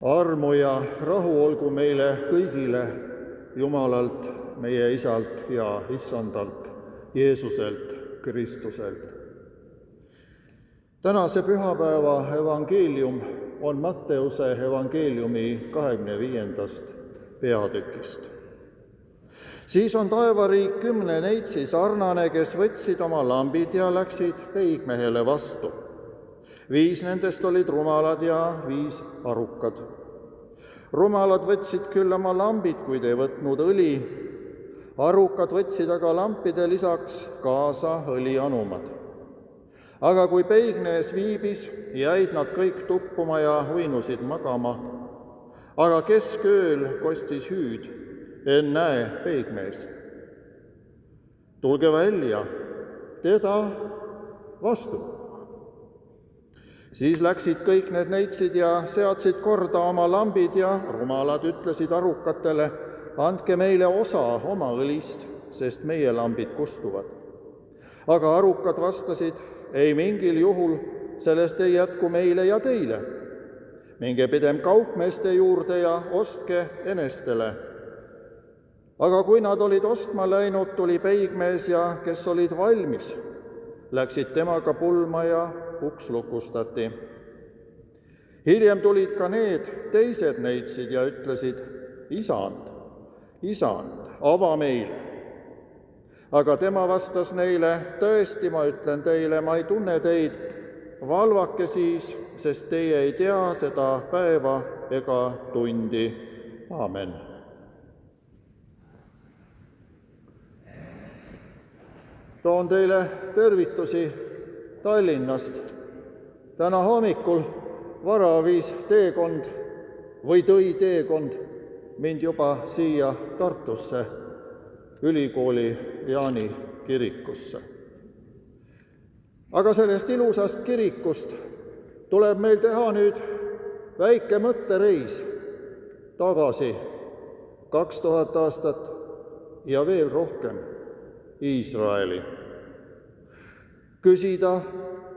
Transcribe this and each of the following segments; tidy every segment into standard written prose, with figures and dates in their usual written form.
Armu ja rahu olgu meile kõigile Jumalalt, meie Isalt ja Issandalt, Jeesuselt Kristuselt. Tänase pühapäeva evangeelium on Matteuse evangeeliumi 25. peatükist. Siis on taevariik 10 neitsi sarnane, kes võtsid oma lambid ja läksid peigmehele vastu. 5 nendest olid rumalad ja 5 arukad. Rumalad võtsid küll oma lambid, kuid ei võtnud õli. Arukad võtsid aga lampide lisaks kaasa õlianumad. Aga kui peigmees viibis, jäid nad kõik tuppuma ja uinusid magama. Aga keskööl kostis hüüd: ennäe, peigmees! Tulge välja, teda vastu! Siis läksid kõik need neitsid ja seadsid korda oma lambid ja rumalad ütlesid arukatele: andke meile osa oma õlist, sest meie lambid kustuvad. Aga arukad vastasid: ei mingil juhul, sellest ei jätku meile ja teile. Minge pigem kaupmeeste juurde ja ostke enestele. Aga kui nad olid ostma läinud, tuli peigmees ja kes olid valmis, läksid temaga pulma ja uks lukustati. Hiljem tulid ka need teised neitsid ja ütlesid: isand, ava meile. Aga tema vastas neile: tõesti, ma ütlen teile, ma ei tunne teid, valvake siis, sest teie ei tea seda päeva ega tundi. Aamen. Toon teile tervitusi Tallinnast. Täna hommikul vara viis teekond või tõi teekond mind juba siia Tartusse, ülikooli Jaani kirikusse. Aga sellest ilusast kirikust tuleb meil teha nüüd väike mõttereis tagasi 2000 aastat ja veel rohkem Iisraeli. Küsida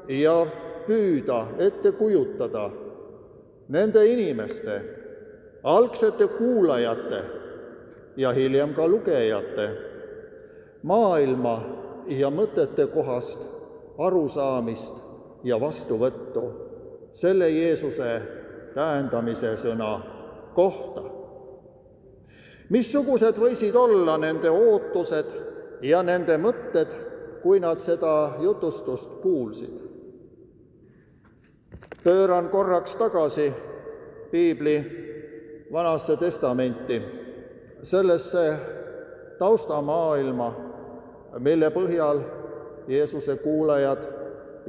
ja püüda ette kujutada nende inimeste, algsete kuulajate ja hiljem ka lugejate maailma ja mõtete kohast arusaamist ja vastuvõttu selle Jeesuse tähendamise sõna kohta. Missugused võisid olla nende ootused ja nende mõtted, kui nad seda jutustust kuulsid? Pööran korraks tagasi piibli Vanasse Testamenti, sellesse taustamaailma, mille põhjal Jeesuse kuulajad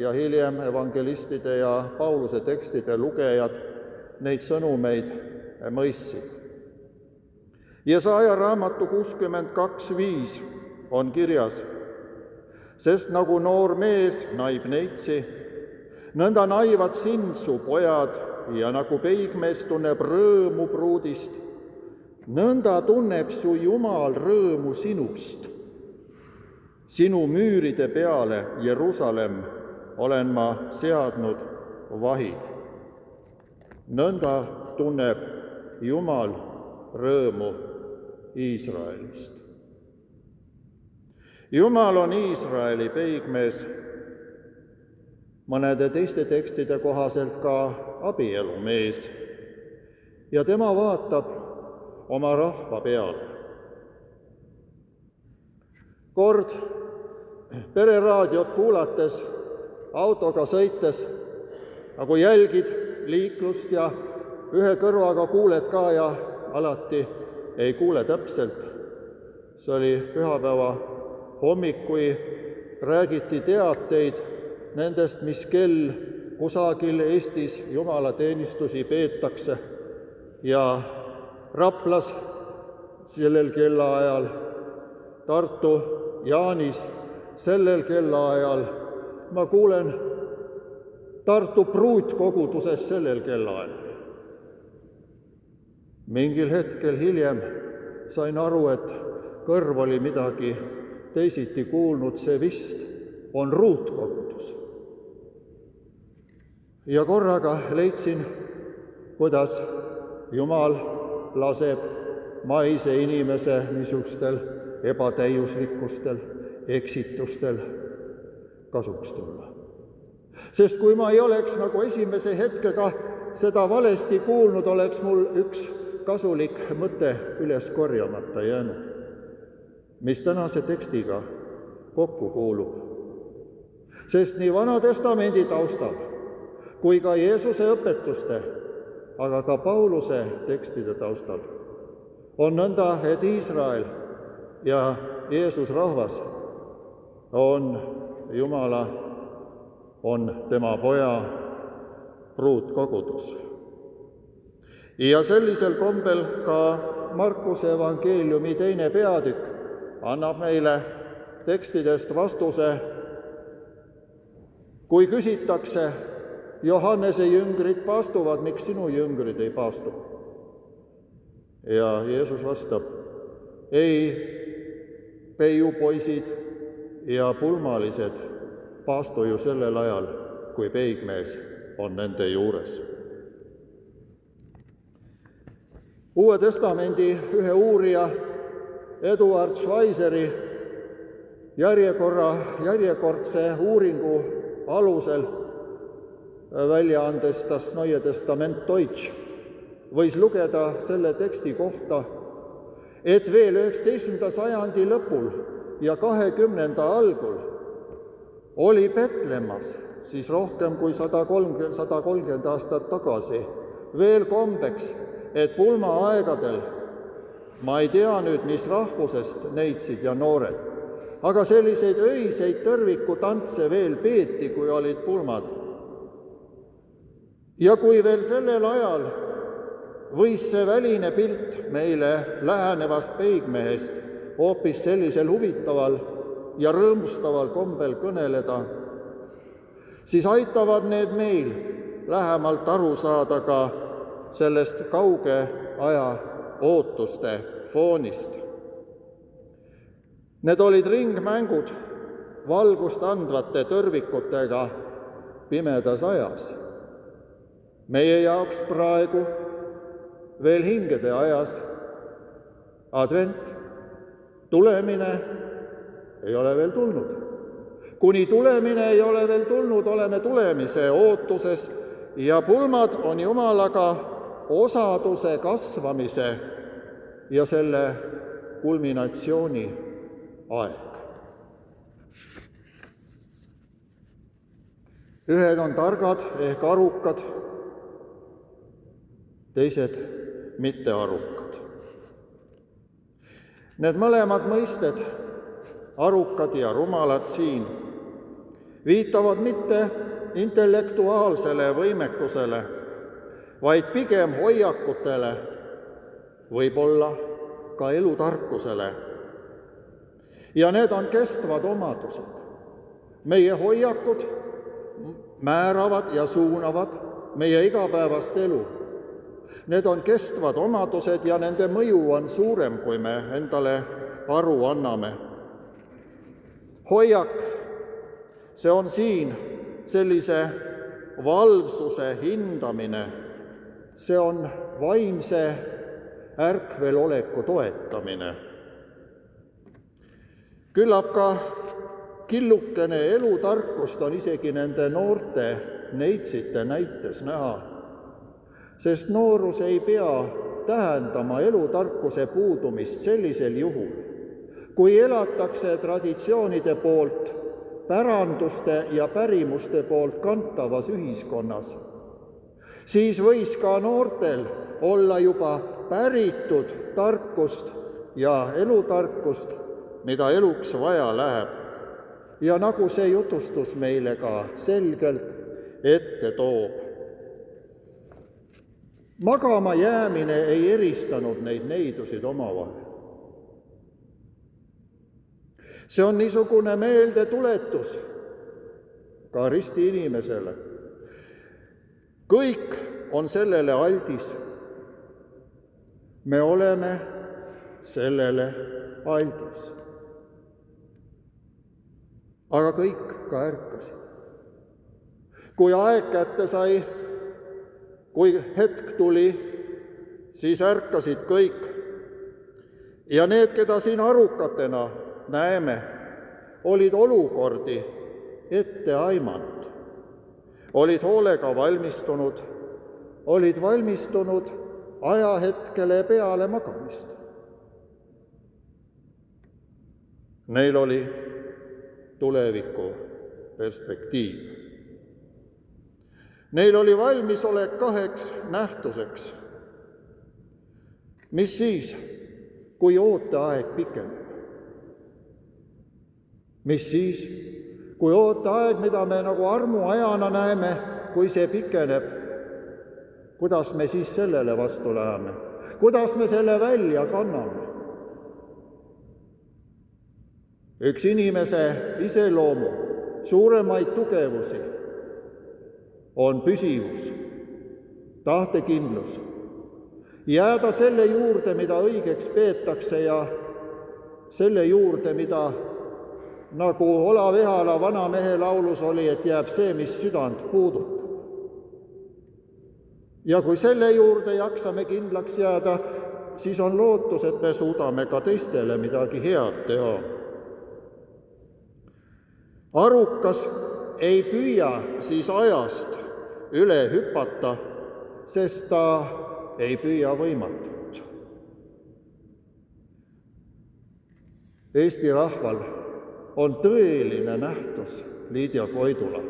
ja hiljem evangelistide ja Pauluse tekstide lugejad neid sõnumeid mõistsid. Jesaja raamatu 62:5 on kirjas: sest nagu noor mees naib neitsi, nõnda naivad sind su pojad, ja nagu peigmees tunneb rõõmu pruudist, nõnda tunneb su Jumal rõõmu sinust. Sinu müüride peale, Jeruusalemm, olen ma seadnud vahid. Nõnda tunneb Jumal rõõmu Iisraelist. Jumal on Iisraeli peigmees, mõnede teiste tekstide kohaselt ka abielumees, ja tema vaatab oma rahva peale. Kord pereraadiot kuulates, autoga sõites, nagu jälgid liiklust ja ühe kõrvaga kuuled ka ja alati ei kuule täpselt. See oli pühapäeva hommik, kui räägiti teateid nendest, mis kell kusagil Eestis jumalateenistusi peetakse, ja Raplas sellel kellaajal, Tartu Jaanis sellel kellaajal, ma kuulen Tartu pruutkoguduses sellel kellaajal. Mingil hetkel hiljem sain aru, et kõrv oli midagi teisiti kuulnud, see vist on ruutkogudus. Ja korraga leidsin, kuidas Jumal laseb maise inimese niisugustel ebatäiuslikkustel, eksitustel kasuks tulla. Sest kui ma ei oleks nagu esimese hetkega seda valesti kuulnud, oleks mul üks kasulik mõte üles korjamata jäänud, mis tänase tekstiga kokku kuulub. Sest nii Vana Testamendi taustal kui ka Jeesuse õpetuste, aga ka Pauluse tekstide taustal on nõnda, et Iisrael ja Jeesus rahvas on Jumala, on tema poja pruutkogudus. Ja sellisel kombel ka Markuse evangeeliumi 2. peatükk annab meile tekstidest vastuse, kui küsitakse, Johannese jüngrid paastuvad, miks sinu jüngrid ei paastu? Ja Jeesus vastab, ei, peiupoisid ja pulmalised paastu ju sellel ajal, kui peigmees on nende juures. Uue Testamendi ühe uurija Eduard Schweizeri järjekordse uuringu alusel väljaandes Das Neue Testament Deutsch võis lugeda selle teksti kohta, et veel 19. sajandi lõpul ja 20. algul oli Petlemmas, siis rohkem kui 130 aastat tagasi, veel kombeks, et pulmaaegadel, ma ei tea nüüd, mis rahvusest neitsid ja noored, aga selliseid öiseid tõrvikutantse veel peeti, kui olid pulmad. Ja kui veel sellel ajal võis see väline pilt meile lähenevast peigmehest hoopis sellisel huvitaval ja rõõmustaval kombel kõneleda, siis aitavad need meil lähemalt aru saada ka sellest kauge aja ootuste foonist. Need olid ringmängud valgust andvate tõrvikutega pimedas ajas. Meie jaoks praegu veel hingede ajas advent, tulemine ei ole veel tulnud. Kuni tulemine ei ole veel tulnud, oleme tulemise ootuses ja pulmad on Jumalaga osaduse kasvamise ja selle kulminatsiooni aeg. Ühed on targad ehk arukad, teised mittearukad. Need mõlemad mõisted, arukad ja rumalad siin, viitavad mitte intellektuaalsele võimekusele, vaid pigem hoiakutele, võib-olla ka elutarkusele. Ja need on kestvad omadused. Meie hoiakud määravad ja suunavad meie igapäevast elu. Need on kestvad omadused ja nende mõju on suurem, kui me endale aru anname. Hoiak, see on siin sellise valvsuse hindamine, see on vaimse ärkveloleku toetamine. Küllap ka killukene elutarkust on isegi nende noorte neitsite näites näha, sest noorus ei pea tähendama elutarkuse puudumist sellisel juhul, kui elatakse traditsioonide poolt, päranduste ja pärimuste poolt kantavas ühiskonnas, siis võis ka noortel olla juba päritud tarkust ja elutarkust, mida eluks vaja läheb. Ja nagu see jutustus meile ka selgelt ette toob. Magama jäämine ei eristanud neid neidusid omavahel. See on niisugune meeldetuletus ka risti inimesele. Kõik on sellele aldis. Me oleme sellele aldis. Aga kõik ka ärkasid. Kui aeg kätte sai, kui hetk tuli, siis ärkasid kõik. Ja need, keda siin arukatena näeme, olid olukordi ette aimanud, olid hoolega valmistunud, olid valmistunud ajahetkele peale magamist. Neil oli tuleviku perspektiiv. Neil oli valmisolek 2 nähtuseks. Mis siis, kui ooteaeg pikeneb? Mis siis, kui ooteaeg, mida me nagu armuajana näeme, kui see pikeneb, kuidas me siis sellele vastu läheme? Kuidas me selle välja kanname? Üks inimese iseloomu suuremaid tugevusi on püsivus, tahtekindlus, jääda selle juurde, mida õigeks peetakse ja selle juurde, mida nagu Olav Ehala vanamehe laulus oli, et jääb see, mis südant puudutab. Ja kui selle juurde jaksame kindlaks jääda, siis on lootus, et me suudame ka teistele midagi head teha. Arukas ei püüa siis ajast üle hüpata, sest ta ei püüa võimatut. Eesti rahval on tõeline nähtus Lydia Koidula,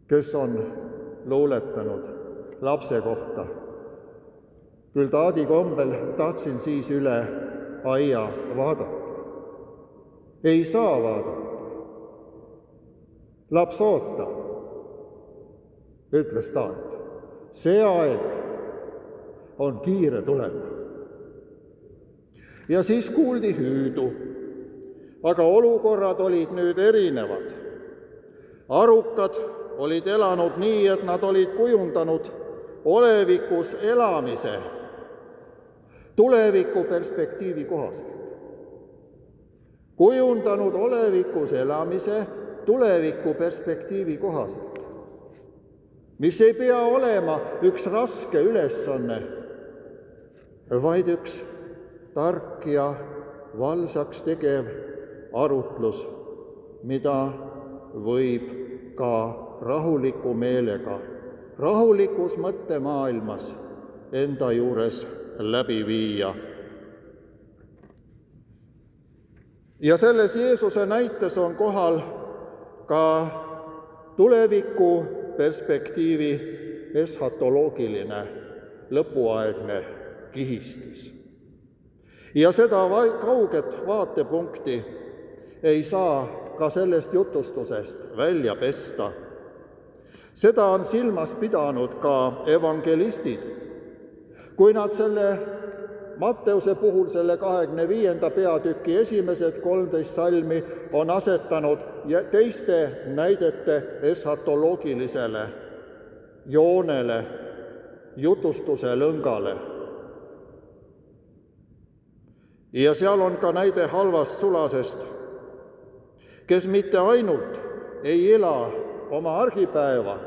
kes on luuletanud lapse kohta. Küll taadi kombel tahtsin siis üle aia vaadata. Ei saa vaadata. Laps oota, ütles taat. See aeg on kiire tulema. Ja siis kuuldi hüüdu, aga olukorrad olid nüüd erinevad. Arukad olid elanud nii, et nad olid kujundanud olevikus elamise tuleviku perspektiivi kohaselt. Kujundanud olevikus elamise tuleviku perspektiivi kohaselt, mis ei pea olema üks raske ülesanne, vaid üks tark ja valsaks tegev arutlus, mida võib ka rahuliku meelega, rahulikus mõttemaailmas enda juures läbi viia. Ja selles Jeesuse näites on kohal ka tuleviku perspektiivi eschatoloogiline lõpuaegne kihistis. Ja seda kauget vaatepunkti ei saa ka sellest jutustusest välja pesta. Seda on silmas pidanud ka evangelistid, kui nad selle Matteuse puhul selle 25. peatüki esimesed 13 salmi on asetanud teiste näidete eschatoloogilisele joonele, jutustuse lõngale. Ja seal on ka näide halvast sulasest, kes mitte ainult ei ela oma argipäeva,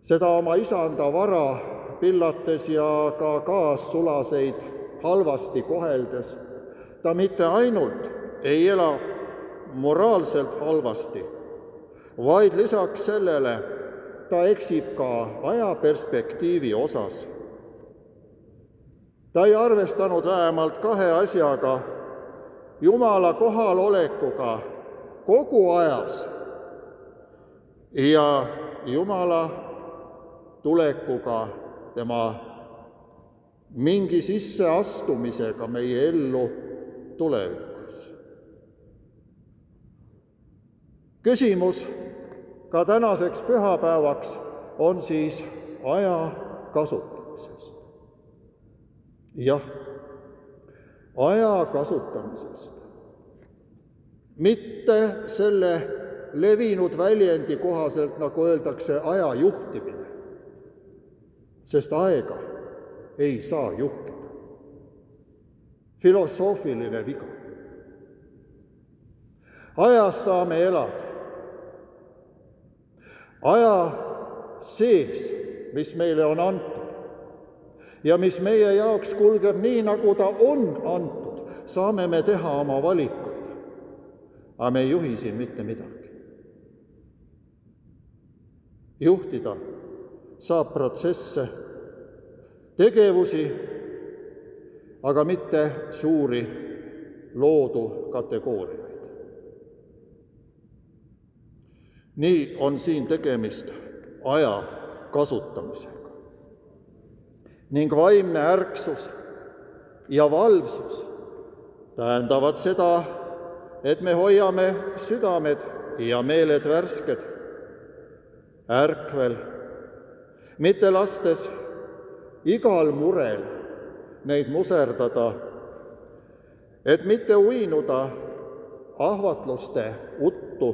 seda oma isanda vara pillates ja ka kaassulaseid halvasti koheldes. Ta mitte ainult ei ela moraalselt halvasti, vaid lisaks sellele ta eksib ka ajaperspektiivi osas. Ta ei arvestanud vähemalt 2 asjaga: Jumala kohalolekuga kogu ajas ja Jumala tulekuga, tema mingi sisseastumisega meie ellu tulevikus. Küsimus ka tänaseks pühapäevaks on siis aja kasutamisest. Jah, aja kasutamisest. Mitte selle levinud väljendi kohaselt, nagu öeldakse, aja juhtimine, sest aega ei saa juhtida. Filosoofiline viga. Ajas saame elada. Aja sees, mis meile on antud, ja mis meie jaoks kulgeb nii, nagu ta on antud, saame me teha oma valikuid. Aga me ei juhi siin mitte midagi. Juhtida saab protsesse, tegevusi, aga mitte suuri loodu kategooriaid. Nii on siin tegemist aja kasutamisega. Ning vaimne ärksus ja valvsus tähendavad seda, et me hoiame südamed ja meeled värsked, ärkvel, mitte lastes igal murel neid muserdada, et mitte uinuda ahvatluste uttu,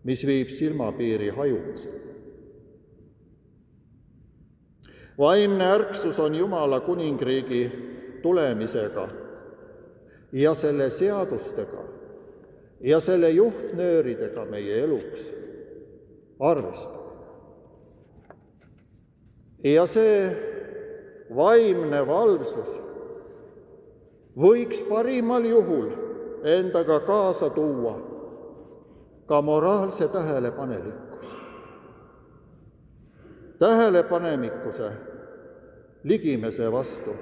mis viib silmapiiri hajumisele. Vaimne ärksus on Jumala kuningriigi tulemisega ja selle seadustega ja selle juhtnööridega meie eluks arvestada. Ja see vaimne valvsus võiks parimal juhul endaga kaasa tuua ka moraalse tähelepanelikkuse. Tähelepanelikkuse ligimese vastu,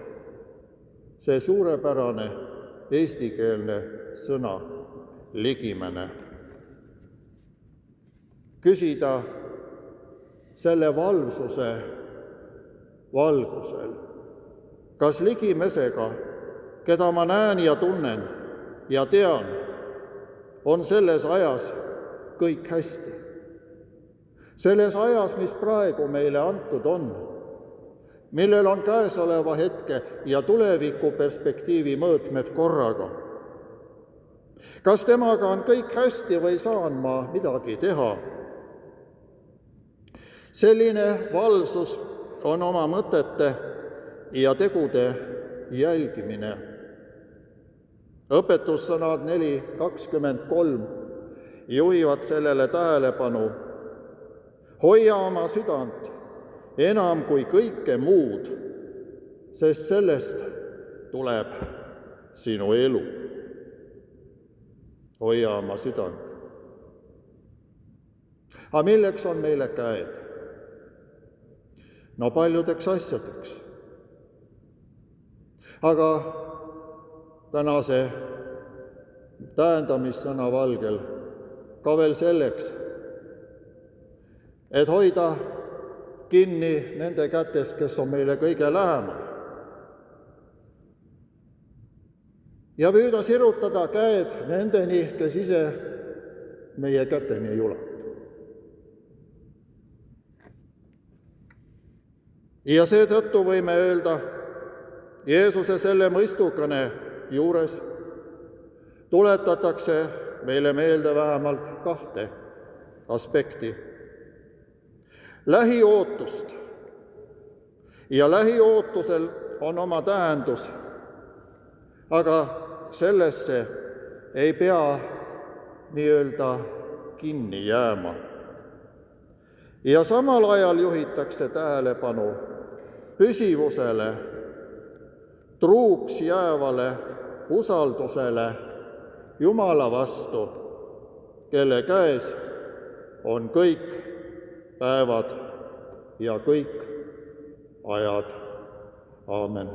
see suurepärane eestikeelne sõna ligimene. Küsida selle valvsuse valgusel, kas ligimesega, keda ma näen ja tunnen ja tean, on selles ajas kõik hästi. Selles ajas, mis praegu meile antud on, millel on käesoleva hetke ja tuleviku perspektiivi mõõtmed korraga. Kas temaga on kõik hästi või saan ma midagi teha? Selline valvsus on oma mõtete ja tegude jälgimine. Õpetussõnad 4:23 juhivad sellele tähelepanu. Hoia oma südant enam kui kõike muud, sest sellest tuleb sinu elu. Hoia oma südant. Aga milleks on meile käed? No paljudeks asjadeks. Aga tänase tähendamissõna valgel ka veel selleks, et hoida kinni nende kätest, kes on meile kõige lähemal. Ja püüda sirutada käed nendeni, kes ise meie käteni ei ulatu. Ja seetõttu võime öelda, Jeesuse selle mõistukõne juures tuletatakse meile meelde vähemalt kahte aspekti. Lähiootust. Ja lähiootusel on oma tähendus, aga sellesse ei pea nii-öelda kinni jääma. Ja samal ajal juhitakse tähelepanu püsivusele, truuks jäävale usaldusele Jumala vastu, kelle käes on kõik päevad ja kõik ajad. Aamen.